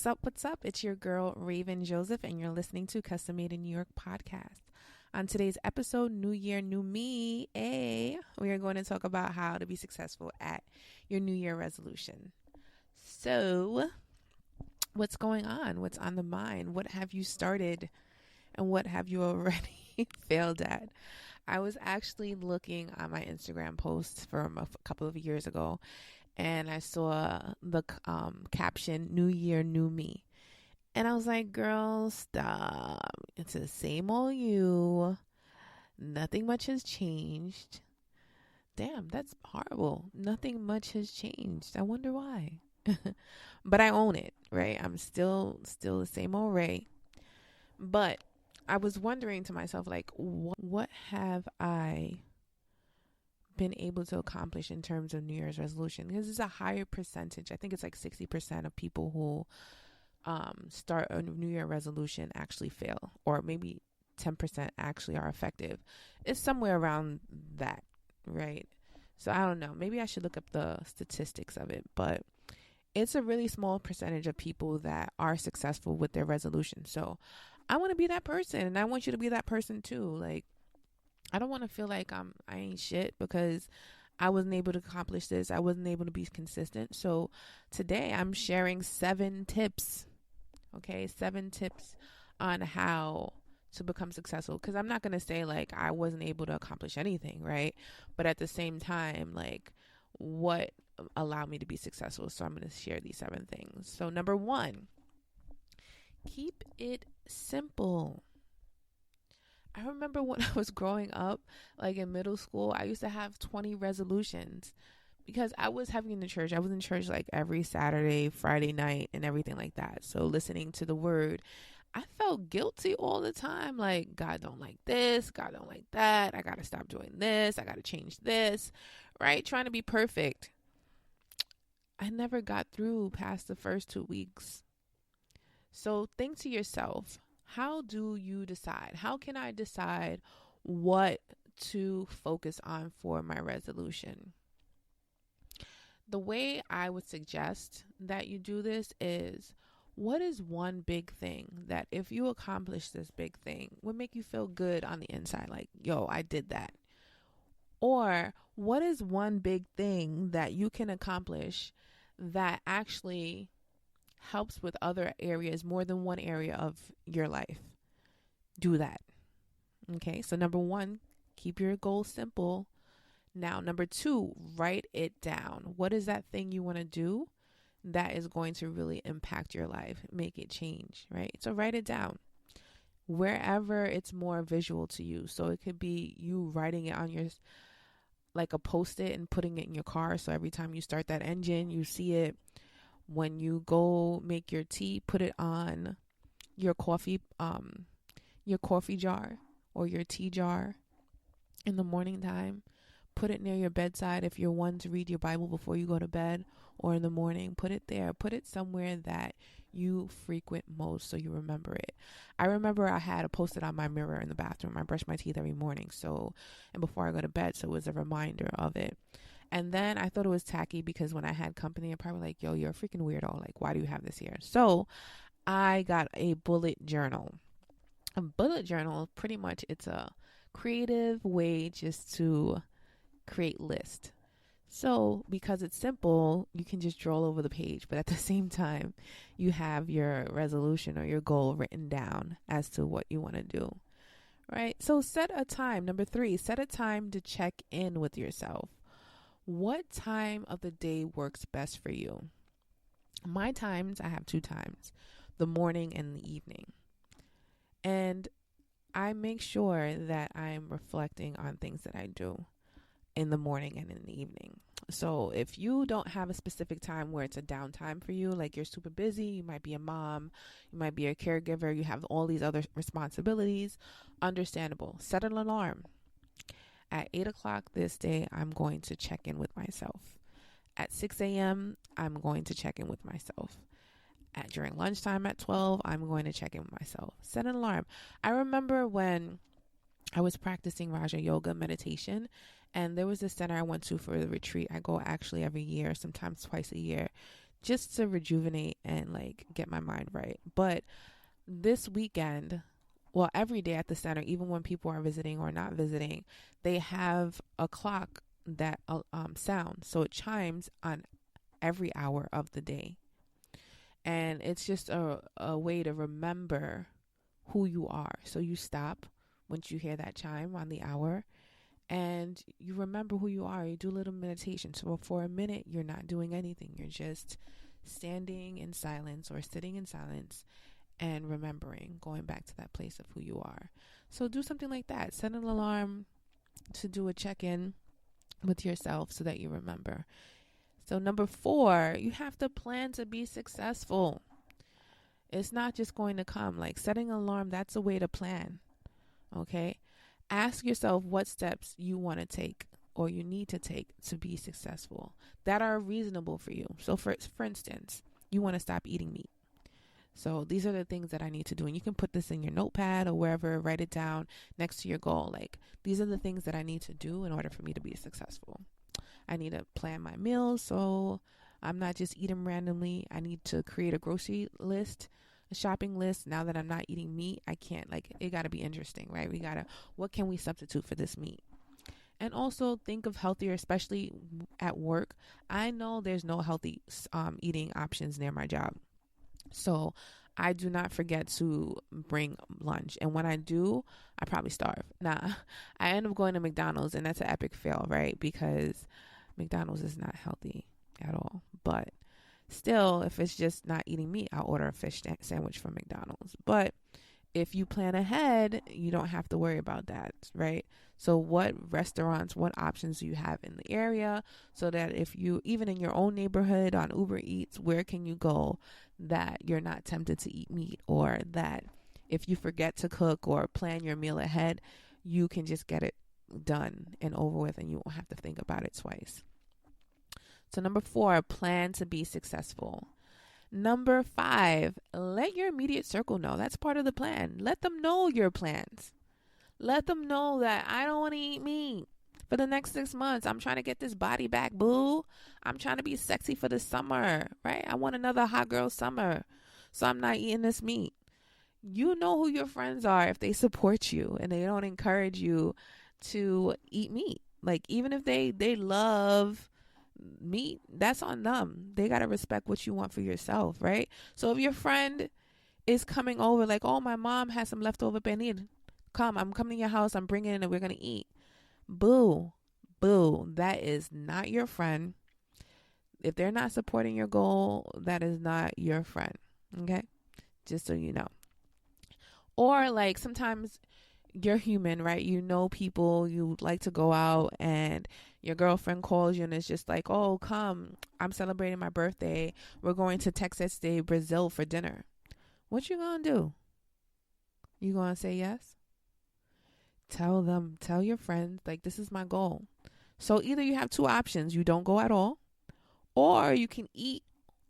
What's up? What's up? It's your girl, Ravin Joseph, and you're listening to Custom Made in New York podcast. On today's episode, New Year, New Me, we are going to talk about how to be successful at your New Year resolution. So, what's going on? What's on the mind? What have you started and what have you already failed at? I was actually looking on my Instagram posts from a couple of years ago, and I saw the caption, New Year, New Me. And I was like, girl, stop. It's the same old you. Nothing much has changed. Damn, that's horrible. Nothing much has changed. I wonder why. But I own it, right? I'm still the same old Ray. But I was wondering to myself, like, what have I been able to accomplish in terms of New Year's resolution? Because it's a higher percentage. I think it's like 60% of people who start a New Year resolution actually fail, or maybe 10% actually are effective. It's somewhere around that, right? So I don't know. Maybe I should look up the statistics of it, but it's a really small percentage of people that are successful with their resolution. So I want to be that person, and I want you to be that person too. Like, I don't want to feel like I ain't shit because I wasn't able to accomplish this. I wasn't able to be consistent. So today I'm sharing 7 tips. Okay, 7 tips on how to become successful. Because I'm not going to say like I wasn't able to accomplish anything, right? But at the same time, like, what allowed me to be successful? So I'm going to share these 7 things. So number 1, keep it simple. I remember when I was growing up, like in middle school, I used to have 20 resolutions because I was having in the church. I was in church like every Saturday, Friday night, and everything like that. So listening to the word, I felt guilty all the time. Like, God don't like this. God don't like that. I got to stop doing this. I got to change this, right? Trying to be perfect. I never got through past the first 2 weeks. So think to yourself, how do you decide? How can I decide what to focus on for my resolution? The way I would suggest that you do this is, what is one big thing that if you accomplish this big thing would make you feel good on the inside? Like, yo, I did that. Or what is one big thing that you can accomplish that actually helps with other areas, more than one area of your life? Do that. Okay, so number 1, keep your goals simple. Now, number 2, write it down. What is that thing you want to do that is going to really impact your life, make it change, right? So write it down wherever it's more visual to you. So it could be you writing it on your, like a Post-it, and putting it in your car. So every time you start that engine, you see it. When you go make your tea, put it on your coffee jar or your tea jar in the morning time. Put it near your bedside if you're one to read your Bible before you go to bed, or in the morning. Put it there. Put it somewhere that you frequent most so you remember it. I remember I had a Post-it on my mirror in the bathroom. I brush my teeth every morning, and before I go to bed, so it was a reminder of it. And then I thought it was tacky because when I had company, I'm probably like, yo, you're a freaking weirdo. Like, why do you have this here? So I got a bullet journal. A bullet journal, pretty much, it's a creative way just to create lists. So because it's simple, you can just draw all over the page. But at the same time, you have your resolution or your goal written down as to what you want to do. Right? So set a time. Number 3, set a time to check in with yourself. What time of the day works best for you? My times, I have 2 times, the morning and the evening. And I make sure that I'm reflecting on things that I do in the morning and in the evening. So if you don't have a specific time where it's a downtime for you, like you're super busy, you might be a mom, you might be a caregiver, you have all these other responsibilities, understandable. Set an alarm. At 8 o'clock this day, I'm going to check in with myself. At 6 a.m., I'm going to check in with myself. During lunchtime at 12, I'm going to check in with myself. Set an alarm. I remember when I was practicing Raja Yoga meditation, and there was this center I went to for the retreat. I go actually every year, sometimes twice a year, just to rejuvenate and like get my mind right. But this weekend, well, every day at the center, even when people are visiting or not visiting, they have a clock that sounds. So it chimes on every hour of the day. And it's just a way to remember who you are. So you stop once you hear that chime on the hour and you remember who you are. You do a little meditation. So for a minute, you're not doing anything. You're just standing in silence or sitting in silence and remembering, going back to that place of who you are. So do something like that. Set an alarm to do a check-in with yourself so that you remember. So number 4, you have to plan to be successful. It's not just going to come. Like setting an alarm, that's a way to plan. Okay? Ask yourself what steps you want to take or you need to take to be successful that are reasonable for you. So for instance, you want to stop eating meat. So these are the things that I need to do. And you can put this in your notepad or wherever, write it down next to your goal. Like, these are the things that I need to do in order for me to be successful. I need to plan my meals so I'm not just eating randomly. I need to create a grocery list, a shopping list. Now that I'm not eating meat, I can't, like, it got to be interesting, right? What can we substitute for this meat? And also think of healthier, especially at work. I know there's no healthy eating options near my job. So I do not forget to bring lunch. And when I do, I probably starve. Nah, I end up going to McDonald's, and that's an epic fail, right? Because McDonald's is not healthy at all. But still, if it's just not eating meat, I'll order a fish sandwich from McDonald's. But if you plan ahead, you don't have to worry about that, right? So what restaurants, what options do you have in the area so that if you, even in your own neighborhood on Uber Eats, where can you go that you're not tempted to eat meat, or that if you forget to cook or plan your meal ahead, you can just get it done and over with and you won't have to think about it twice. So number 4, plan to be successful. Number 5, let your immediate circle know. That's part of the plan. Let them know your plans. Let them know that I don't want to eat meat for the next 6 months. I'm trying to get this body back, boo. I'm trying to be sexy for the summer, right? I want another hot girl summer, so I'm not eating this meat. You know who your friends are if they support you and they don't encourage you to eat meat. Like, even if they love meat, that's on them. They got to respect what you want for yourself, right? So if your friend is coming over like, oh, my mom has some leftover pernil. Come, I'm coming to your house. I'm bringing it and we're going to eat. Boo, boo. That is not your friend. If they're not supporting your goal, that is not your friend. Okay? Just so you know. Or like sometimes you're human, right? You know people, you like to go out and your girlfriend calls you and it's just like, oh, come, I'm celebrating my birthday. We're going to Texas Day, Brazil for dinner. What you gonna do? You gonna say yes? Tell them, tell your friends, like, this is my goal. So either you have 2 options. You don't go at all, or you can eat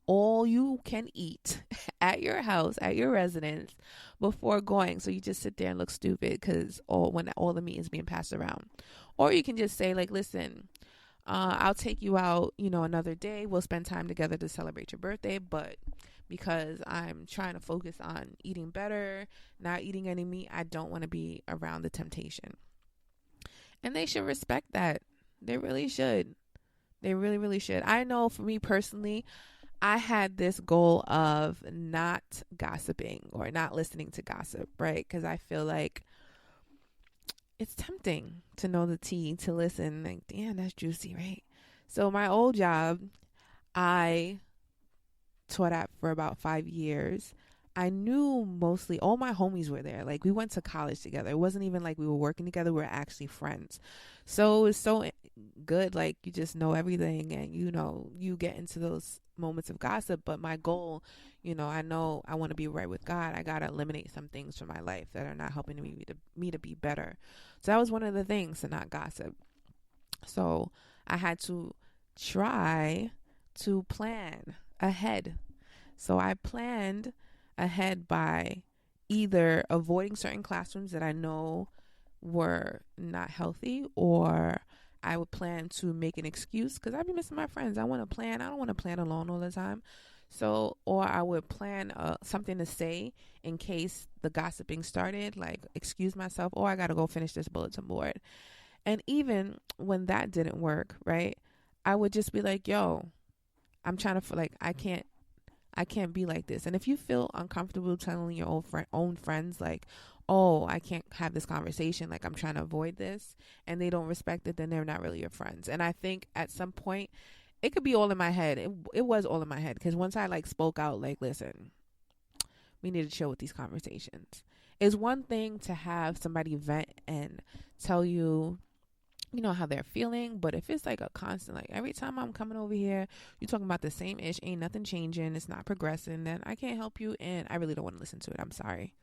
all you can eat at your house, at your residence before going. So you just sit there and look stupid because when all the meat is being passed around. Or you can just say, like, listen, I'll take you out, another day. We'll spend time together to celebrate your birthday. But because I'm trying to focus on eating better, not eating any meat, I don't want to be around the temptation. And they should respect that. They really should. They really, really should. I know for me personally, I had this goal of not gossiping or not listening to gossip, right? Because I feel like it's tempting to know the tea, to listen, like, damn, that's juicy, right? So my old job, I taught at for about 5 years. I knew mostly all my homies were there. Like, we went to college together. It wasn't even like we were working together. We were actually friends. So it was so good. Like, you just know everything and, you get into those moments of gossip. But my goal, I know I want to be right with God. I got to eliminate some things from my life that are not helping me to be better. So that was one of the things, to not gossip. So I had to try to plan ahead. So I planned ahead by either avoiding certain classrooms that I know were not healthy, or I would plan to make an excuse because I'd be missing my friends. I want to plan. I don't want to plan alone all the time. So, or I would plan something to say in case the gossiping started, like excuse myself, or I got to go finish this bulletin board. And even when that didn't work, right, I would just be like, yo, I'm trying to, like, I can't be like this. And if you feel uncomfortable telling your own friends, like, oh, I can't have this conversation, like I'm trying to avoid this, and they don't respect it, then they're not really your friends. And I think at some point, it could be all in my head. It was all in my head because once I like spoke out, like, listen, we need to chill with these conversations. It's one thing to have somebody vent and tell you, you know, how they're feeling, but if it's like a constant, like every time I'm coming over here, you're talking about the same ish, ain't nothing changing, it's not progressing, then I can't help you, and I really don't want to listen to it. I'm sorry.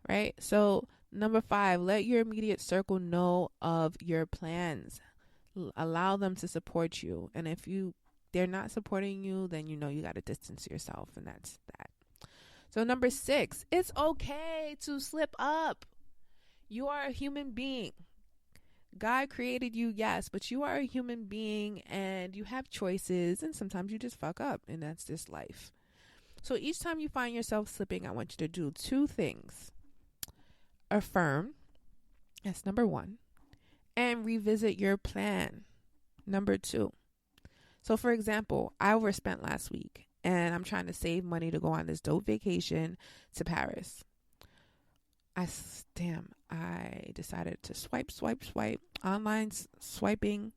Right? So, number 5, let your immediate circle know of your plans. Allow them to support you. And if they're not supporting you, then you know you got to distance yourself, and that's that. So, number 6, it's okay to slip up. You are a human being. God created you, yes, but you are a human being and you have choices, and sometimes you just fuck up, and that's just life. So each time you find yourself slipping, I want you to do 2 things. Affirm, that's number 1, and revisit your plan, number 2. So for example, I overspent last week and I'm trying to save money to go on this dope vacation to Paris. I decided to swipe, online swiping.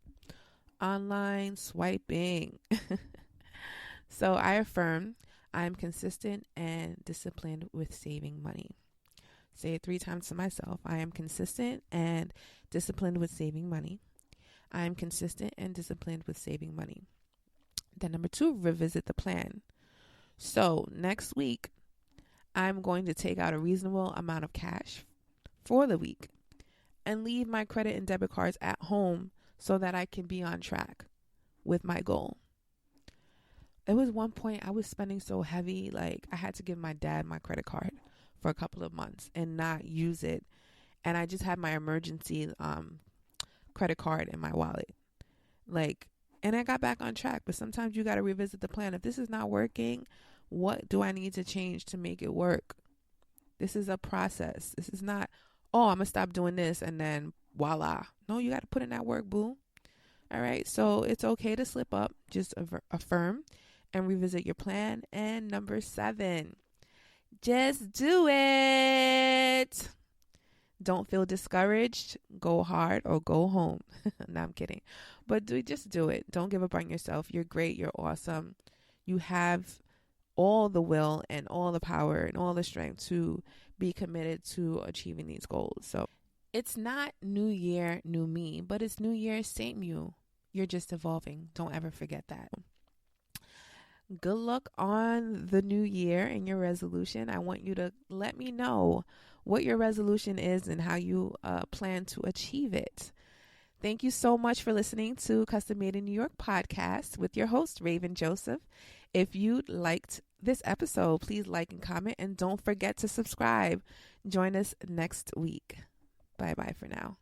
So I affirm I'm consistent and disciplined with saving money. Say it 3 times to myself. I am consistent and disciplined with saving money. I am consistent and disciplined with saving money. Then number 2, revisit the plan. So next week, I'm going to take out a reasonable amount of cash for the week and leave my credit and debit cards at home so that I can be on track with my goal. There was one point I was spending so heavy, like I had to give my dad my credit card for a couple of months and not use it. And I just had my emergency credit card in my wallet. And I got back on track. But sometimes you got to revisit the plan. If this is not working, what do I need to change to make it work? This is a process. This is not, oh, I'm going to stop doing this and then voila. No, you got to put in that work, boo. All right. So it's okay to slip up. Just affirm and revisit your plan. And number 7, just do it. Don't feel discouraged. Go hard or go home. No, I'm kidding. But just do it. Don't give up on yourself. You're great. You're awesome. You have all the will and all the power and all the strength to be committed to achieving these goals. So it's not new year, new me, but it's new year, same you. You're just evolving. Don't ever forget that. Good luck on the new year and your resolution. I want you to let me know what your resolution is and how you plan to achieve it. Thank you so much for listening to Custom Made in New York podcast with your host, Ravin Joseph. If you liked this episode, please like and comment, and don't forget to subscribe. Join us next week. Bye-bye for now.